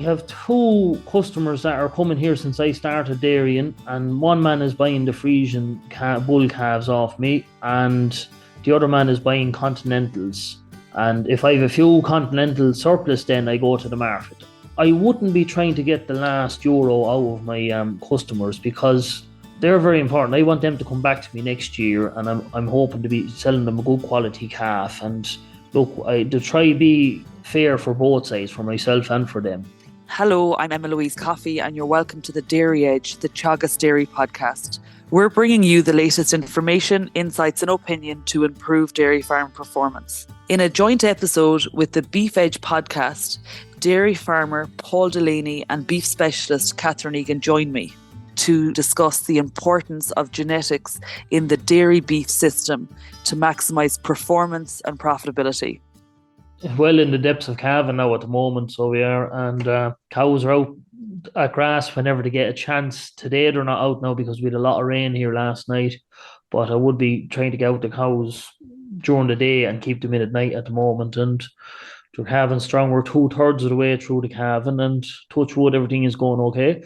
have two customers that are coming here since I started dairying, and one man is buying the Friesian bull calves off me, and the other man is buying continentals. And if I have a few continental surplus, then I go to the market. I wouldn't be trying to get the last euro out of my customers, because they're very important. I want them to come back to me next year, and I'm hoping to be selling them a good quality calf. And look, to try be fair for both sides, for myself and for them. Hello, I'm Emma-Louise Coffey, and you're welcome to the Dairy Edge, the Teagasc Dairy podcast. We're bringing you the latest information, insights and opinion to improve dairy farm performance. In a joint episode with the Beef Edge podcast, dairy farmer Paul Delaney and beef specialist Catherine Egan join me to discuss the importance of genetics in the dairy beef system to maximise performance and profitability. Well, in the depths of calving now at the moment, so we are, and cows are out at grass whenever they get a chance. Today they're not out now because we had a lot of rain here last night, but I would be trying to get out the cows during the day and keep them in at night at the moment. And they're calving strong. We're 2/3 of the way through the calving, and touch wood, everything is going okay.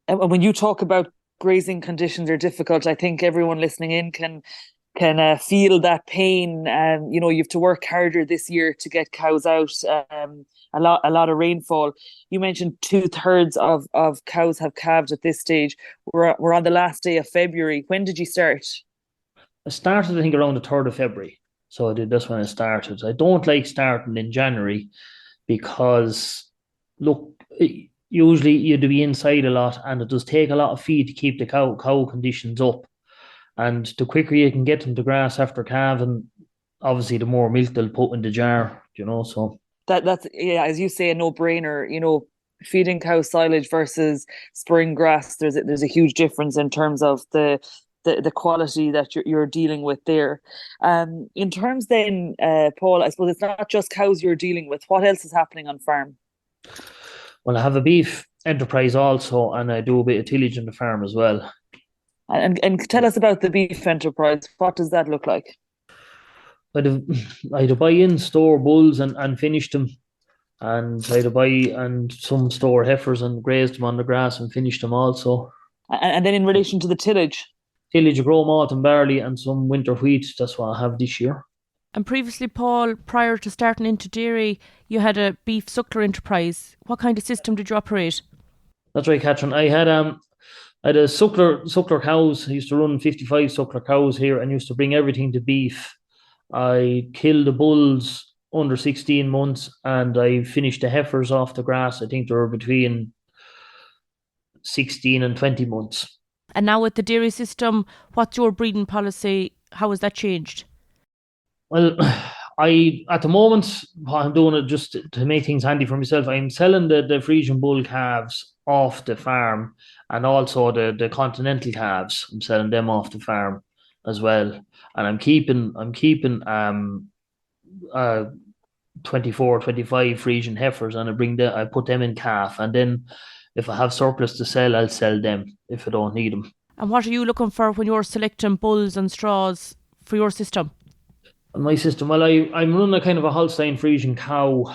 And when you talk about grazing conditions are difficult, I think everyone listening in can feel that pain. You have to work harder this year to get cows out. A lot of rainfall. You mentioned 2/3 of cows have calved at this stage. We're on the last day of February. When did you start? I started, I think, around the 3rd of February. So I did this when I started. I don't like starting in January because, look, usually you'd be inside a lot, and it does take a lot of feed to keep the cow conditions up. And the quicker you can get them to grass after calving, obviously the more milk they'll put in the jar, so. That's, yeah, as you say, a no-brainer. Feeding cow silage versus spring grass, there's a huge difference in terms of the quality that you're dealing with there. In terms then, Paul, I suppose it's not just cows you're dealing with. What else is happening on farm? Well, I have a beef enterprise also, and I do a bit of tillage on the farm as well. And tell us about the beef enterprise. What does that look like? I'd buy in store bulls and finish them, and I'd buy and some store heifers and graze them on the grass and finish them also. And then in relation to the tillage? Tillage, grow malt and barley and some winter wheat. That's what I have this year. And previously, Paul, prior to starting into dairy, you had a beef suckler enterprise. What kind of system did you operate? That's right, Catherine. I had a suckler cows. I used to run 55 suckler cows here and used to bring everything to beef. I killed the bulls under 16 months, and I finished the heifers off the grass. I think they were between 16 and 20 months. And now with the dairy system, what's your breeding policy? How has that changed? Well, at the moment, I'm doing it just to make things handy for myself. I'm selling the Friesian bull calves off the farm, and also the continental calves. I'm selling them off the farm as well. And I'm keeping 24, 25 Friesian heifers, and I put them in calf, and then if I have surplus to sell, I'll sell them if I don't need them. And what are you looking for when you're selecting bulls and straws for your system? My system, well, I'm running a kind of a Holstein Friesian cow.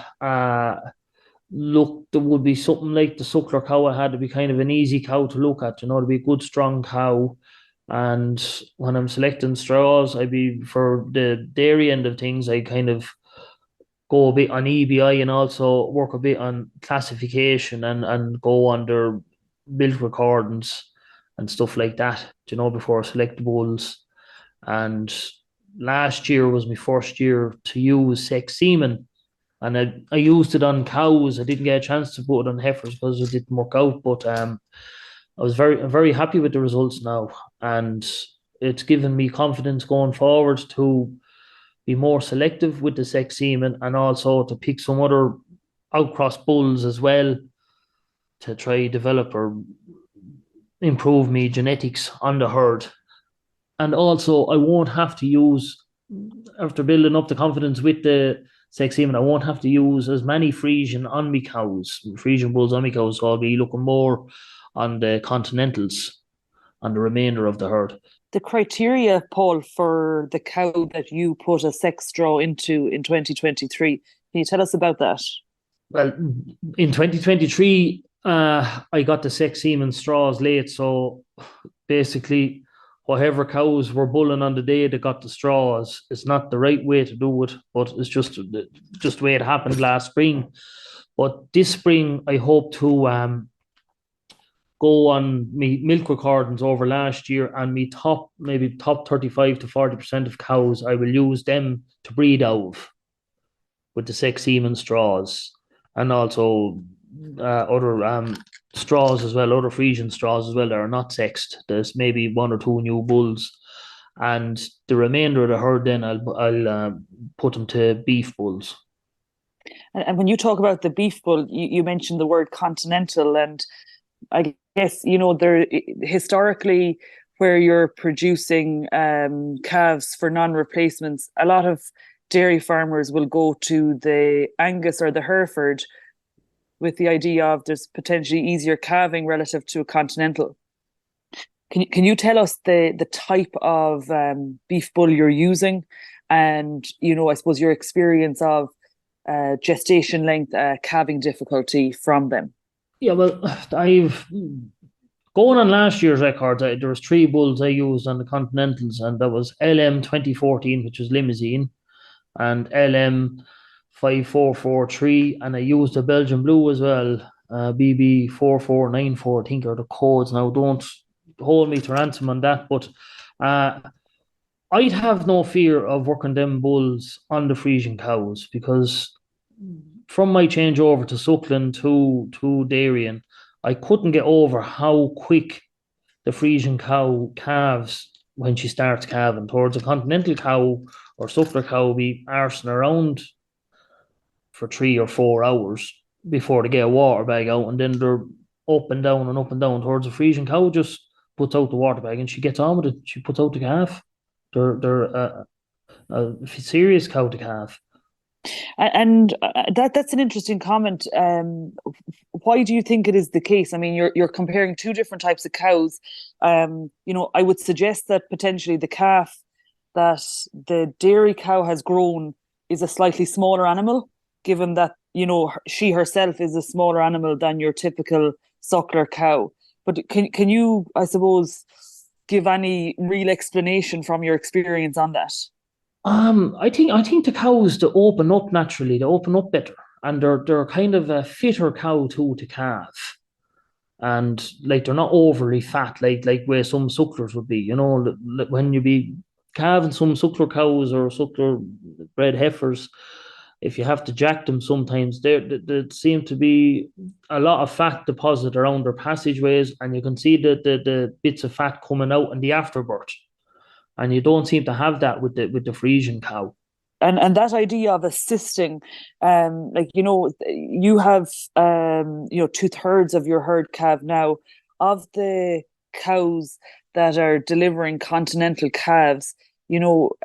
Look, there would be something like the suckler cow I had to be kind of an easy cow to look at, to be a good, strong cow. And when I'm selecting straws, for the dairy end of things, I kind of go a bit on EBI and also work a bit on classification and go on their milk recordings and stuff like that, before I select the bulls. And last year was my first year to use sex semen, and I used it on cows. I didn't get a chance to put it on heifers because it didn't work out, but I was very happy with the results now, and it's given me confidence going forward to be more selective with the sex semen, and also to pick some other outcross bulls as well to try develop or improve me genetics on the herd. And also, I won't have to use, after building up the confidence with the sex semen, I won't have to use as many Friesian on me cows, Friesian bulls on me cows, so I'll be looking more on the continentals on the remainder of the herd. The criteria, Paul, for the cow that you put a sex straw into in 2023, can you tell us about that? Well, in 2023, I got the sex semen straws late. So basically, whatever cows were bulling on the day that got the straws, it's not the right way to do it, but it's just the way it happened last spring. But this spring, I hope to go on me milk recordings over last year, and me maybe top 35 to 40% of cows, I will use them to breed out of with the sex semen straws, and also other straws as well, other Friesian straws as well that are not sexed. There's maybe one or two new bulls, and the remainder of the herd then I'll put them to beef bulls. And when you talk about the beef bull, you mentioned the word continental, and I guess, there historically, where you're producing calves for non-replacements, a lot of dairy farmers will go to the Angus or the Hereford with the idea of there's potentially easier calving relative to a continental. Can you tell us the type of beef bull you're using, and I suppose your experience of gestation length, calving difficulty from them? Yeah, well, I've going on last year's records. There was three bulls I used on the Continentals, and that was LM 2014, which was limousine, and LM 5443, and I used a Belgian blue as well, BB 4494, I think are the codes. Now, don't hold me to ransom on that, but uh, I'd have no fear of working them bulls on the Friesian cows, because from my changeover to suckling to dairying, I couldn't get over how quick the Friesian cow calves when she starts calving. Towards a continental cow or suckler cow be arsing around for 3 or 4 hours before they get a water bag out, and then they're up and down and up and down. Towards a Friesian cow, just puts out the water bag and she gets on with it. She puts out the calf. They're a serious cow to calf. And that's an interesting comment. Why do you think it is the case? I mean, you're comparing two different types of cows. I would suggest that potentially the calf that the dairy cow has grown is a slightly smaller animal, given that she herself is a smaller animal than your typical suckler cow. But can you, I suppose, give any real explanation from your experience on that? I think the cows that open up naturally, they open up better, and they're kind of a fitter cow too to calve, and like they're not overly fat like where some sucklers would be. When you be calving some suckler cows or suckler bred heifers, if you have to jack them, sometimes there seem to be a lot of fat deposit around their passageways, and you can see the bits of fat coming out in the afterbirth, and you don't seem to have that with the Friesian cow. And that idea of assisting, you have 2/3 of your herd calve now. Of the cows that are delivering continental calves,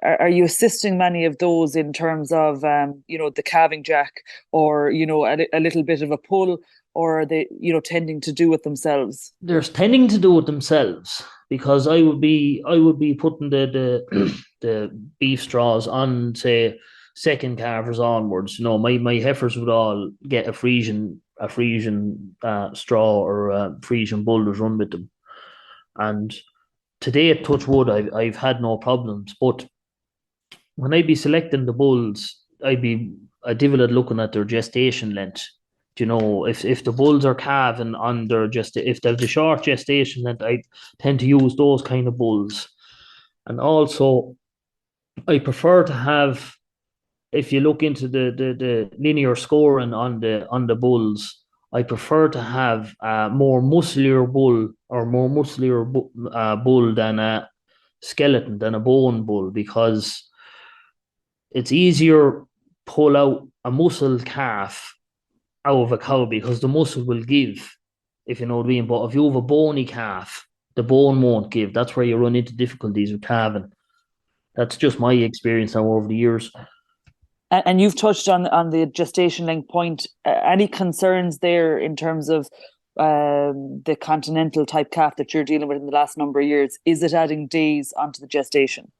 are you assisting many of those in terms of the calving jack, or a little bit of a pull, or are they tending to do it themselves? They're tending to do it themselves, because I would be putting the the beef straws on, say, second calvers onwards. My heifers would all get a Friesian straw or a Friesian bull to run with them. And today, at touch wood, I've had no problems. But when I'd be selecting the bulls, I'd give it a looking at their gestation length. If the bulls are calving on if they've the short gestation length, I tend to use those kind of bulls. And also, I prefer to have, if you look into the linear scoring on the bulls, I prefer to have a more muscular bull, or more muscular bull than a skeleton, than a bone bull, because it's easier pull out a muscle calf out of a cow, because the muscle will give, if you know what I mean. But if you have a bony calf, the bone won't give. That's where you run into difficulties with calving. That's just my experience now over the years. And you've touched on the gestation length point. Any concerns there in terms of the continental type calf that you're dealing with in the last number of years? Is it adding days onto the gestation?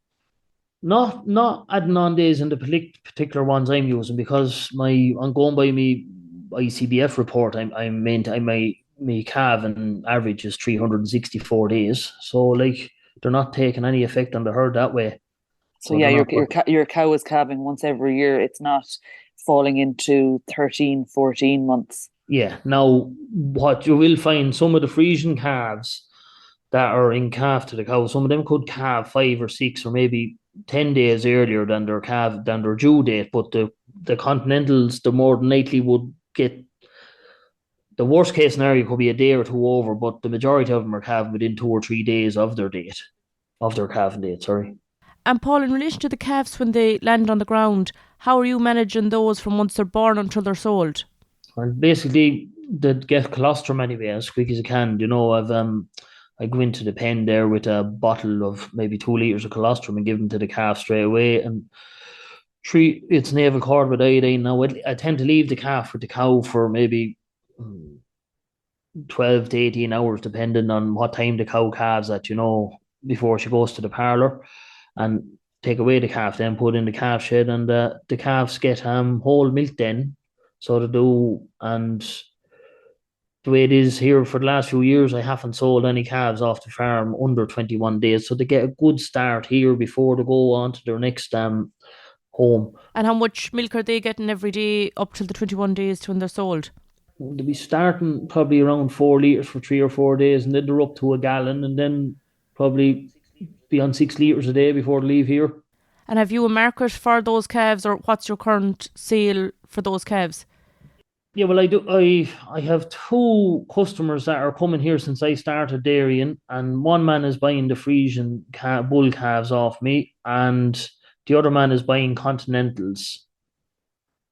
Not adding on days in the particular ones I'm using, because I'm going by me ICBF report, my calving average is 364 days. So like they're not taking any effect on the herd that way. So So yeah, they're not. your cow is calving once every year. It's not falling into 13, 14 months. Yeah. Now, what you will find, some of the Friesian calves that are in calf to the cow, some of them could calve 5 or 6 or maybe 10 days earlier than their due date. But the continentals, the more than likely would get, the worst case scenario could be a day or two over, but the majority of them are calving within 2 or 3 days of their calving date. Sorry. And Paul, in relation to the calves when they land on the ground, how are you managing those from once they're born until they're sold? And basically, they get colostrum anyway as quick as I can. I go into the pen there with a bottle of maybe 2 liters of colostrum and give them to the calf straight away and treat its navel cord with iodine. Now I tend to leave the calf with the cow for maybe 12 to 18 hours, depending on what time the cow calves at, before she goes to the parlour, and take away the calf, then put in the calf shed, and the calves get whole milk then, so they do. And the way it is here for the last few years, I haven't sold any calves off the farm under 21 days, so they get a good start here before they go on to their next home. And how much milk are they getting every day up till the 21 days to when they're sold? They'll be starting probably around 4 liters for 3 or 4 days, and then they're up to a gallon, and then probably be on 6 liters a day before they leave here. And have you a market for those calves, or what's your current sale for those calves? Yeah, well, I do. I have 2 customers that are coming here since I started dairying, and one man is buying the Friesian bull calves off me, and the other man is buying continentals.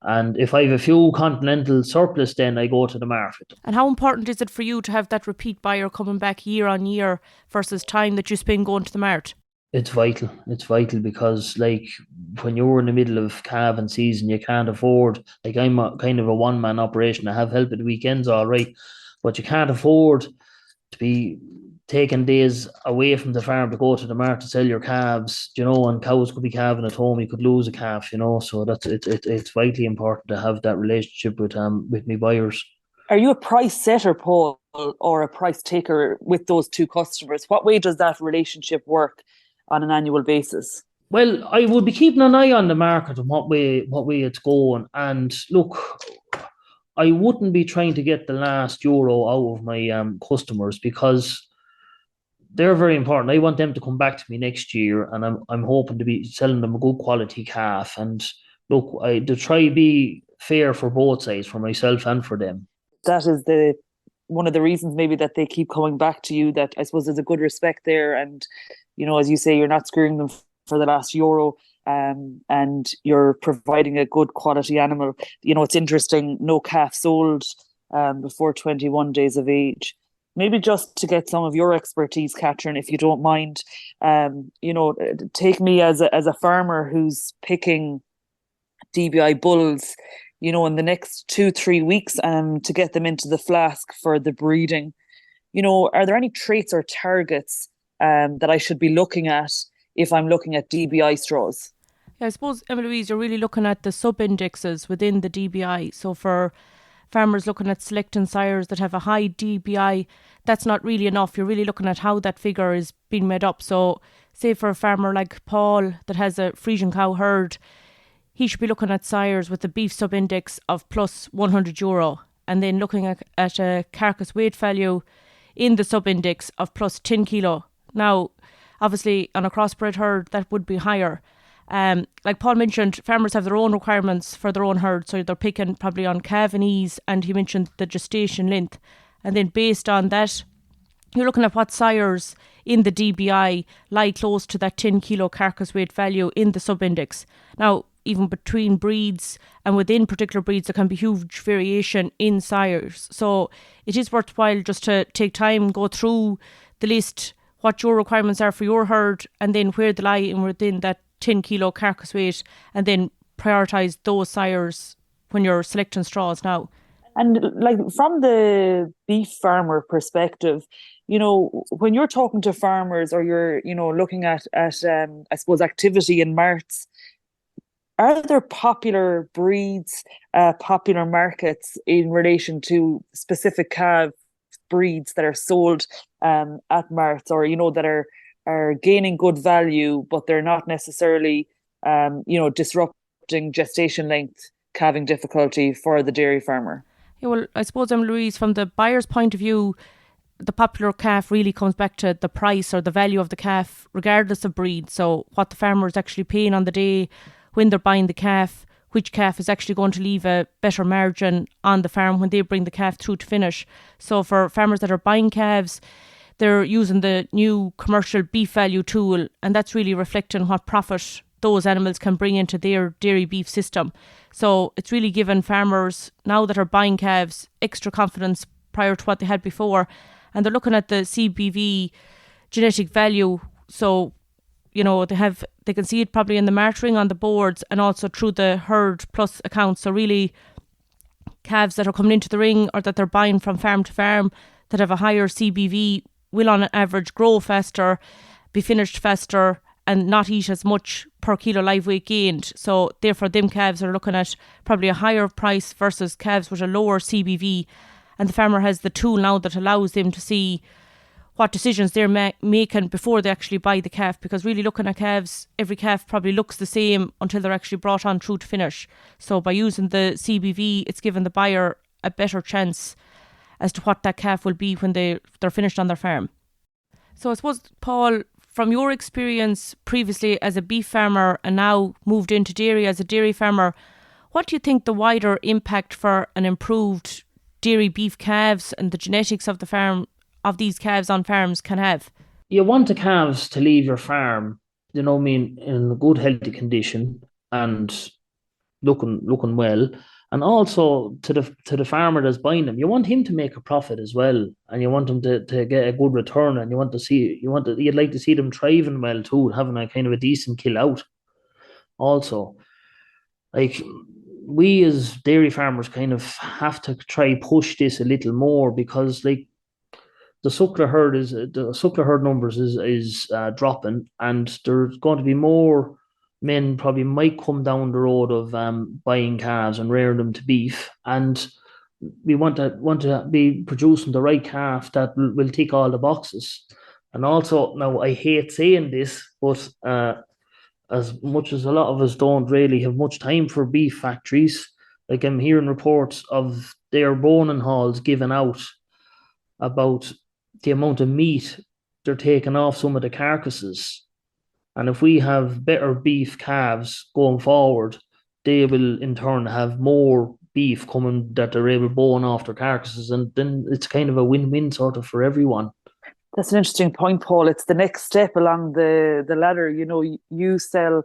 And if I have a few continental surplus, then I go to the market. And how important is it for you to have that repeat buyer coming back year on year versus time that you spend going to the mart? It's vital. It's vital because, like, when you're in the middle of calving season, you can't afford. Like, I'm kind of a one-man operation. I have help at the weekends, all right, but you can't afford to be taking days away from the farm to go to the market to sell your calves. And cows could be calving at home. You could lose a calf. So it's vitally important to have that relationship with me buyers. Are you a price setter, Paul, or a price taker with those 2 customers? What way does that relationship work on an annual basis? Well, I would be keeping an eye on the market and what way it's going. And look, I wouldn't be trying to get the last euro out of my customers, because they're very important. I want them to come back to me next year, and I'm hoping to be selling them a good quality calf. And look, I to try be fair for both sides, for myself and for them. That is one of the reasons maybe that they keep coming back to you, that I suppose there's a good respect there. And, as you say, you're not screwing them for the last euro, and you're providing a good quality animal. It's interesting, no calf sold before 21 days of age. Maybe just to get some of your expertise, Catherine, if you don't mind, take me as a farmer who's picking DBI bulls, in the next 2-3 weeks, to get them into the flask for the breeding. Are there any traits or targets that I should be looking at if I'm looking at DBI straws? Yeah, I suppose, Emma-Louise, you're really looking at the sub-indexes within the DBI. So for farmers looking at selecting sires that have a high DBI, that's not really enough. You're really looking at how that figure is being made up. So say for a farmer like Paul that has a Friesian cow herd, he should be looking at sires with a beef sub-index of plus €100, and then looking at a carcass weight value in the sub-index of plus 10 kilo. Now, obviously, on a crossbred herd, that would be higher. Like Paul mentioned, farmers have their own requirements for their own herd, so they're picking probably on calving ease, and he mentioned the gestation length. And then based on that, you're looking at what sires in the DBI lie close to that 10 kilo carcass weight value in the sub-index. Now, even between breeds and within particular breeds, there can be huge variation in sires. So it is worthwhile just to take time, go through the list, what your requirements are for your herd, and then where they lie in within that 10 kilo carcass weight, and then prioritise those sires when you're selecting straws now. And like from the beef farmer perspective, when you're talking to farmers, or you're, looking at I suppose, activity in marts, are there popular breeds, popular markets in relation to specific calf breeds that are sold at marts, or that are gaining good value, but they're not necessarily disrupting gestation length, calving difficulty for the dairy farmer? Yeah, well, I suppose, Emma-Louise, from the buyer's point of view, the popular calf really comes back to the price or the value of the calf, regardless of breed. So what the farmer is actually paying on the day when they're buying the calf, which calf is actually going to leave a better margin on the farm when they bring the calf through to finish. So for farmers that are buying calves, they're using the new commercial beef value tool, and that's really reflecting what profit those animals can bring into their dairy beef system. So it's really given farmers now that are buying calves extra confidence prior to what they had before. And they're looking at the CBV genetic value. So, they can see it probably in the martyring on the boards and also through the herd plus accounts. So really, calves that are coming into the ring or that they're buying from farm to farm that have a higher CBV will on average grow faster, be finished faster, and not eat as much per kilo live weight gained. So therefore, them calves are looking at probably a higher price versus calves with a lower CBV. And the farmer has the tool now that allows them to see what decisions they're making before they actually buy the calf. Because really looking at calves, every calf probably looks the same until they're actually brought on through to finish. So by using the CBV, it's given the buyer a better chance as to what that calf will be when they're finished on their farm. So I suppose, Paul, from your experience previously as a beef farmer and now moved into dairy as a dairy farmer, what do you think the wider impact for an improved dairy beef calves and the genetics of the farm of these calves on farms can have? You want the calves to leave your farm, in a good healthy condition and looking well. And also to the farmer that's buying them, you want him to make a profit as well, and you want him to get a good return, and you'd like to see them thriving well too, having a kind of a decent kill out. Also, like, we as dairy farmers kind of have to try push this a little more, because like the suckler herd numbers is dropping, and there's going to be more men probably might come down the road of buying calves and rearing them to beef, and we want to be producing the right calf that will tick all the boxes. And also, now I hate saying this, but as much as a lot of us don't really have much time for beef factories, like I'm hearing reports of their boning halls giving out about the amount of meat they're taking off some of the carcasses. And if we have better beef calves going forward, they will in turn have more beef coming that they're able to bone off their carcasses. And then it's kind of a win-win sort of for everyone. That's an interesting point, Paul. It's the next step along the ladder. You sell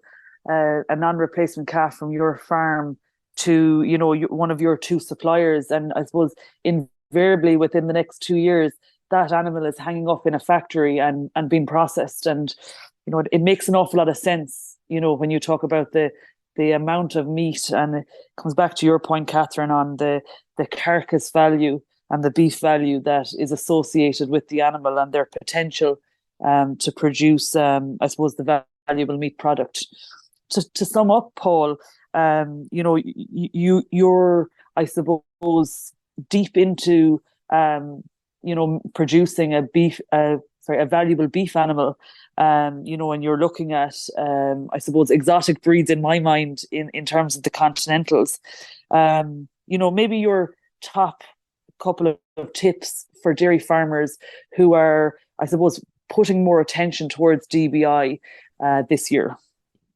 a non-replacement calf from your farm to, one of your two suppliers. And I suppose invariably within the next 2 years, that animal is hanging up in a factory and being processed. And, it makes an awful lot of sense, when you talk about the amount of meat. And it comes back to your point, Catherine, on the carcass value and the beef value that is associated with the animal and their potential to produce, I suppose, the valuable meat product. To sum up, Paul, you're, I suppose, deep into, producing a valuable beef animal, and you're looking at, I suppose, exotic breeds in my mind in terms of the continentals. Maybe your top couple of tips for dairy farmers who are, I suppose, putting more attention towards DBI this year.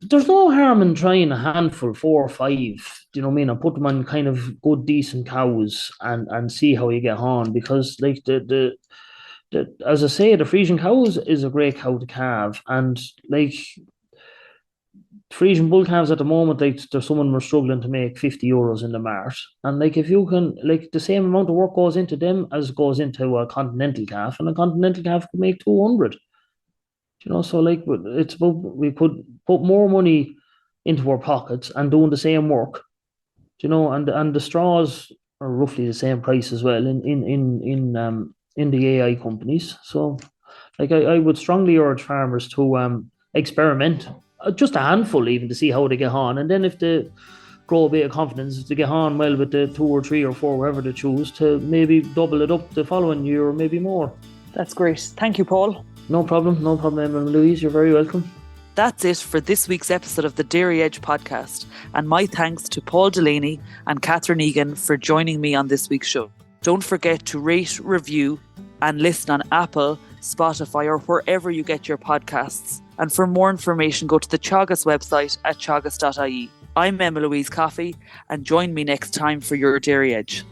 There's no harm in trying a handful, 4 or 5, and put them on kind of good, decent cows and see how you get on. Because like the as I say, the Friesian cows is a great cow to calve, and like Friesian bull calves at the moment, like there's someone we're struggling to make €50 in the mart, and like if you can, like the same amount of work goes into them as goes into a continental calf, and a continental calf could make 200. So like it's about, we could put more money into our pockets and doing the same work, and the straws are roughly the same price as well in the AI companies. So like I would strongly urge farmers to experiment just a handful even to see how they get on. And then if they grow a bit of confidence, if they get on well with the 2 or 3 or 4, wherever they choose, to maybe double it up the following year or maybe more. That's great. Thank you, Paul. No problem, Emma-Louise. You're very welcome. That's it for this week's episode of the Dairy Edge podcast. And my thanks to Paul Delaney and Catherine Egan for joining me on this week's show. Don't forget to rate, review, and listen on Apple, Spotify, or wherever you get your podcasts. And for more information, go to the Teagasc website at teagasc.ie. I'm Emma-Louise Coffey, and join me next time for your Dairy Edge.